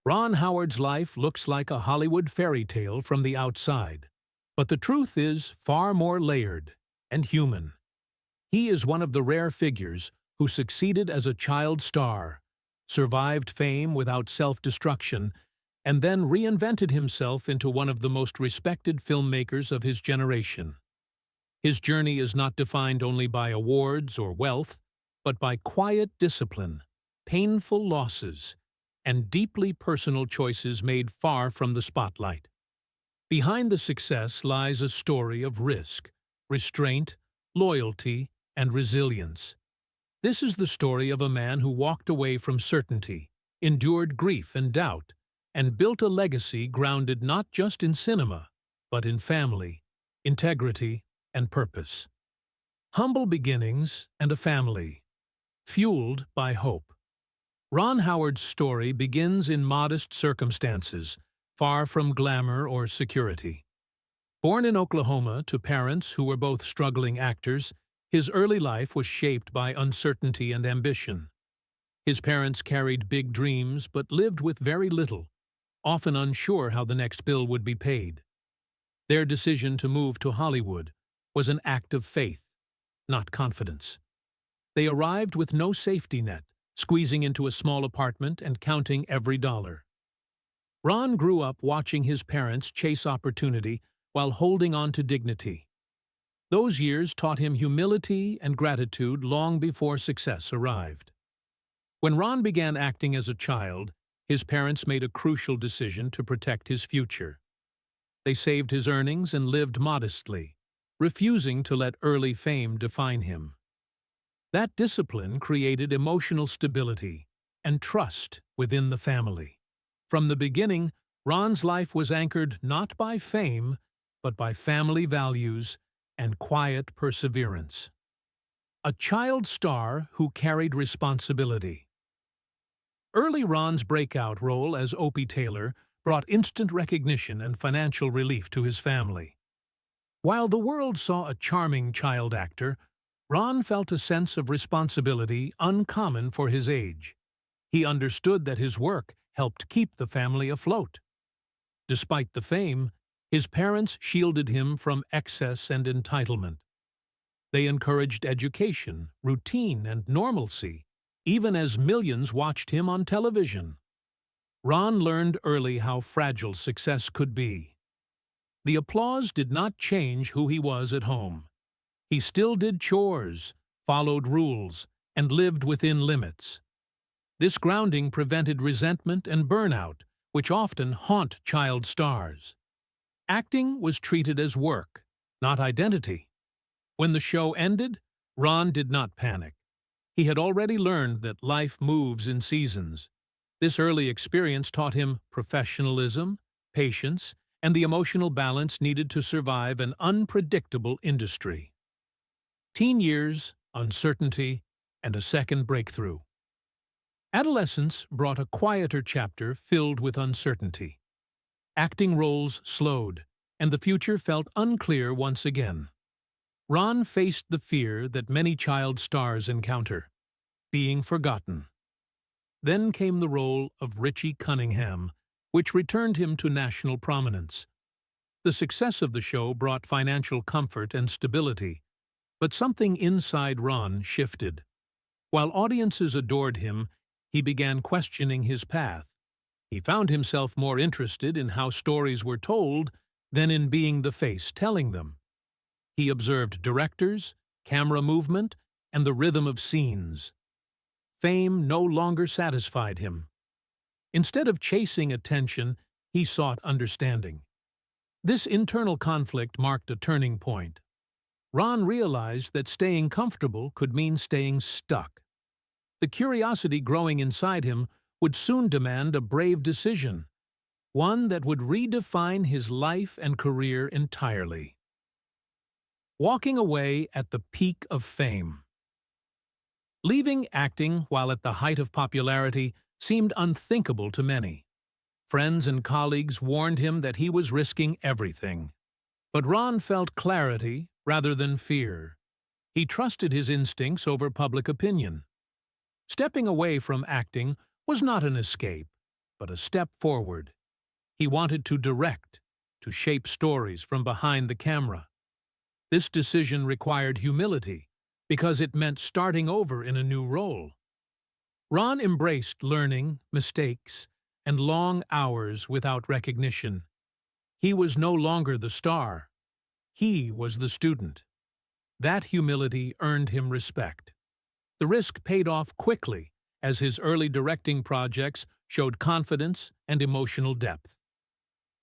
Ron Howard's life looks like a Hollywood fairy tale from the outside, but the truth is far more layered and human. He is one of the rare figures who succeeded as a child star, survived fame without self-destruction, and then reinvented himself into one of the most respected filmmakers of his generation. His journey is not defined only by awards or wealth, but by quiet discipline, painful losses, and deeply personal choices made far from the spotlight. Behind the success lies a story of risk, restraint, loyalty, and resilience. This is the story of a man who walked away from certainty, endured grief and doubt, and built a legacy grounded not just in cinema, but in family, integrity, and purpose. Humble beginnings and a family, fueled by hope. Ron Howard's story begins in modest circumstances, far from glamour or security. Born in Oklahoma to parents who were both struggling actors, his early life was shaped by uncertainty and ambition. His parents carried big dreams but lived with very little, often unsure how the next bill would be paid. Their decision to move to Hollywood was an act of faith, not confidence. They arrived with no safety net, squeezing into a small apartment and counting every dollar. Ron grew up watching his parents chase opportunity while holding on to dignity. Those years taught him humility and gratitude long before success arrived. When Ron began acting as a child, his parents made a crucial decision to protect his future. They saved his earnings and lived modestly, refusing to let early fame define him. That discipline created emotional stability and trust within the family. From the beginning, Ron's life was anchored not by fame, but by family values and quiet perseverance. A child star who carried responsibility. Early Ron's breakout role as Opie Taylor brought instant recognition and financial relief to his family. While the world saw a charming child actor, Ron felt a sense of responsibility uncommon for his age. He understood that his work helped keep the family afloat. Despite the fame, his parents shielded him from excess and entitlement. They encouraged education, routine, and normalcy, even as millions watched him on television. Ron learned early how fragile success could be. The applause did not change who he was at home. He still did chores, followed rules, and lived within limits. This grounding prevented resentment and burnout, which often haunt child stars. Acting was treated as work, not identity. When the show ended, Ron did not panic. He had already learned that life moves in seasons. This early experience taught him professionalism, patience, and the emotional balance needed to survive an unpredictable industry. Teen years, uncertainty, and a second breakthrough. Adolescence brought a quieter chapter filled with uncertainty. Acting roles slowed, and the future felt unclear once again. Ron faced the fear that many child stars encounter: being forgotten. Then came the role of Richie Cunningham, which returned him to national prominence. The success of the show brought financial comfort and stability, but something inside Ron shifted. While audiences adored him, he began questioning his path. He found himself more interested in how stories were told than in being the face telling them. He observed directors, camera movement, and the rhythm of scenes. Fame no longer satisfied him. Instead of chasing attention, he sought understanding. This internal conflict marked a turning point. Ron realized that staying comfortable could mean staying stuck. The curiosity growing inside him would soon demand a brave decision, one that would redefine his life and career entirely. Walking away at the peak of fame. Leaving acting while at the height of popularity seemed unthinkable to many. Friends and colleagues warned him that he was risking everything. But Ron felt clarity rather than fear. He trusted his instincts over public opinion. Stepping away from acting was not an escape, but a step forward. He wanted to direct, to shape stories from behind the camera. This decision required humility, because it meant starting over in a new role. Ron embraced learning, mistakes, and long hours without recognition. He was no longer the star. He was the student. That humility earned him respect. The risk paid off quickly, as his early directing projects showed confidence and emotional depth.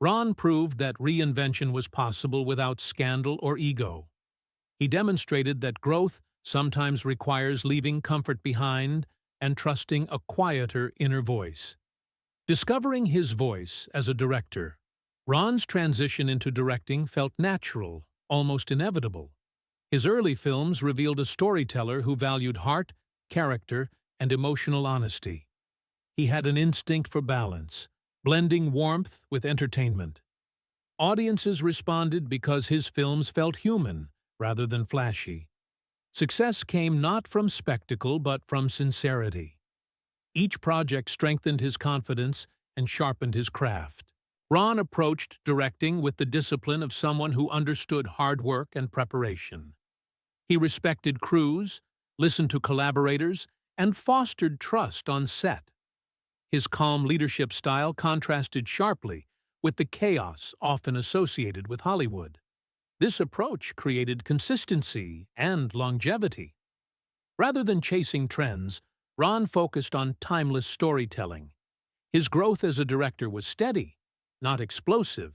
Ron proved that reinvention was possible without scandal or ego. He demonstrated that growth sometimes requires leaving comfort behind and trusting a quieter inner voice. Discovering his voice as a director, Ron's transition into directing felt natural, almost inevitable. His early films revealed a storyteller who valued heart, character, and emotional honesty. He had an instinct for balance, blending warmth with entertainment. Audiences responded because his films felt human rather than flashy. Success came not from spectacle but from sincerity. Each project strengthened his confidence and sharpened his craft. Ron approached directing with the discipline of someone who understood hard work and preparation. He respected crews, listened to collaborators, and fostered trust on set. His calm leadership style contrasted sharply with the chaos often associated with Hollywood. This approach created consistency and longevity. Rather than chasing trends, Ron focused on timeless storytelling. His growth as a director was steady, not explosive,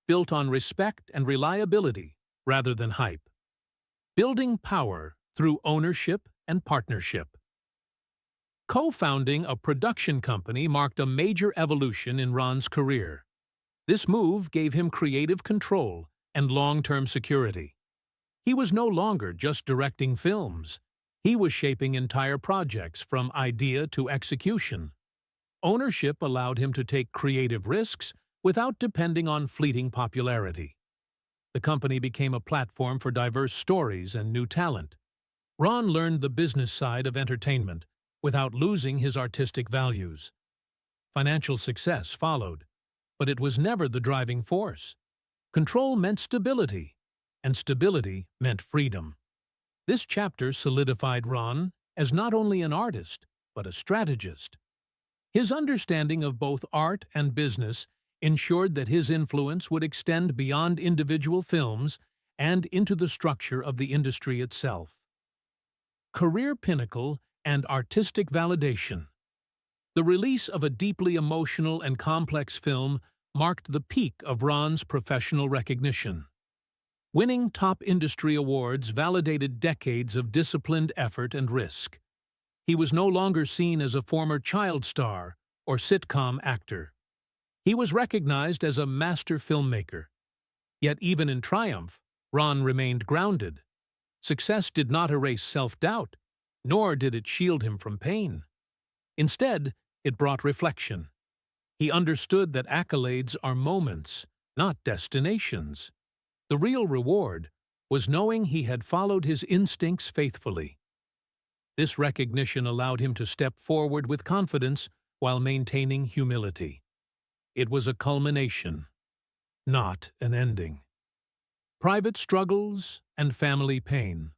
built on respect and reliability rather than hype. Building power through ownership and partnership. Co-founding a production company marked a major evolution in Ron's career. This move gave him creative control and long-term security. He was no longer just directing films. He was shaping entire projects from idea to execution. Ownership allowed him to take creative risks without depending on fleeting popularity. The company became a platform for diverse stories and new talent. Ron learned the business side of entertainment without losing his artistic values. Financial success followed, but it was never the driving force. Control meant stability, and stability meant freedom. This chapter solidified Ron as not only an artist, but a strategist. His understanding of both art and business ensured that his influence would extend beyond individual films and into the structure of the industry itself. Career pinnacle and artistic validation. The release of a deeply emotional and complex film marked the peak of Ron's professional recognition. Winning top industry awards validated decades of disciplined effort and risk. He was no longer seen as a former child star or sitcom actor. He was recognized as a master filmmaker. Yet even in triumph, Ron remained grounded. Success did not erase self-doubt, nor did it shield him from pain. Instead, it brought reflection. He understood that accolades are moments, not destinations. The real reward was knowing he had followed his instincts faithfully. This recognition allowed him to step forward with confidence while maintaining humility. It was a culmination, not an ending. Private struggles and family pain.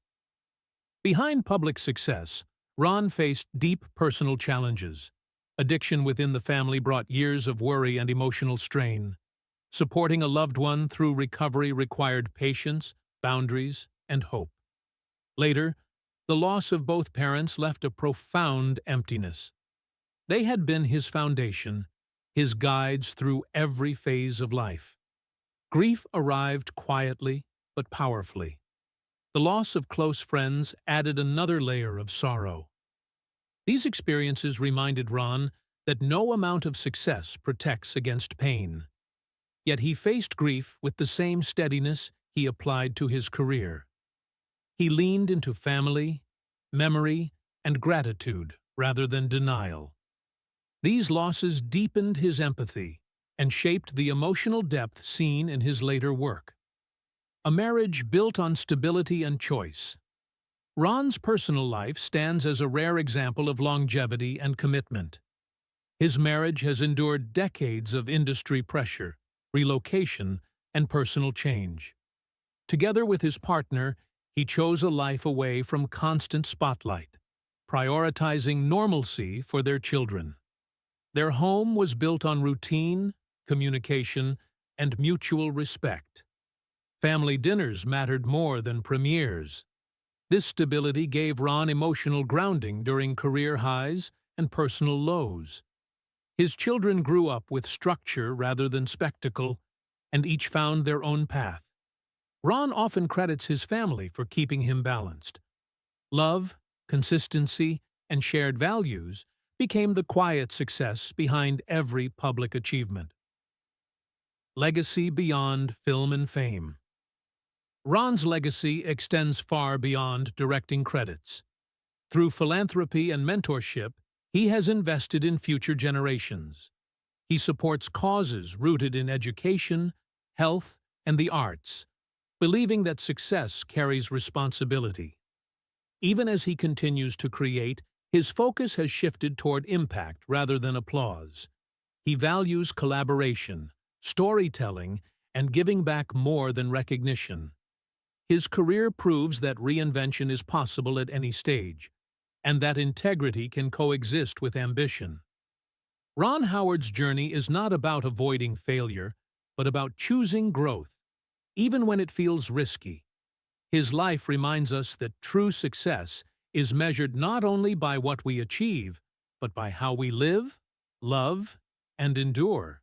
Behind public success, Ron faced deep personal challenges. Addiction within the family brought years of worry and emotional strain. Supporting a loved one through recovery required patience, boundaries, and hope. Later, the loss of both parents left a profound emptiness. They had been his foundation, his guides through every phase of life. Grief arrived quietly but powerfully. The loss of close friends added another layer of sorrow. These experiences reminded Ron that no amount of success protects against pain. Yet he faced grief with the same steadiness he applied to his career. He leaned into family, memory, and gratitude rather than denial. These losses deepened his empathy and shaped the emotional depth seen in his later work. A marriage built on stability and choice. Ron's personal life stands as a rare example of longevity and commitment. His marriage has endured decades of industry pressure, relocation, and personal change. Together with his partner, he chose a life away from constant spotlight, prioritizing normalcy for their children. Their home was built on routine, communication, and mutual respect. Family dinners mattered more than premieres. This stability gave Ron emotional grounding during career highs and personal lows. His children grew up with structure rather than spectacle, and each found their own path. Ron often credits his family for keeping him balanced. Love, consistency, and shared values became the quiet success behind every public achievement. Legacy beyond film and fame. Ron's legacy extends far beyond directing credits. Through philanthropy and mentorship, he has invested in future generations. He supports causes rooted in education, health, and the arts, believing that success carries responsibility. Even as he continues to create, his focus has shifted toward impact rather than applause. He values collaboration, storytelling, and giving back more than recognition. His career proves that reinvention is possible at any stage, and that integrity can coexist with ambition. Ron Howard's journey is not about avoiding failure, but about choosing growth, even when it feels risky. His life reminds us that true success is measured not only by what we achieve, but by how we live, love, and endure.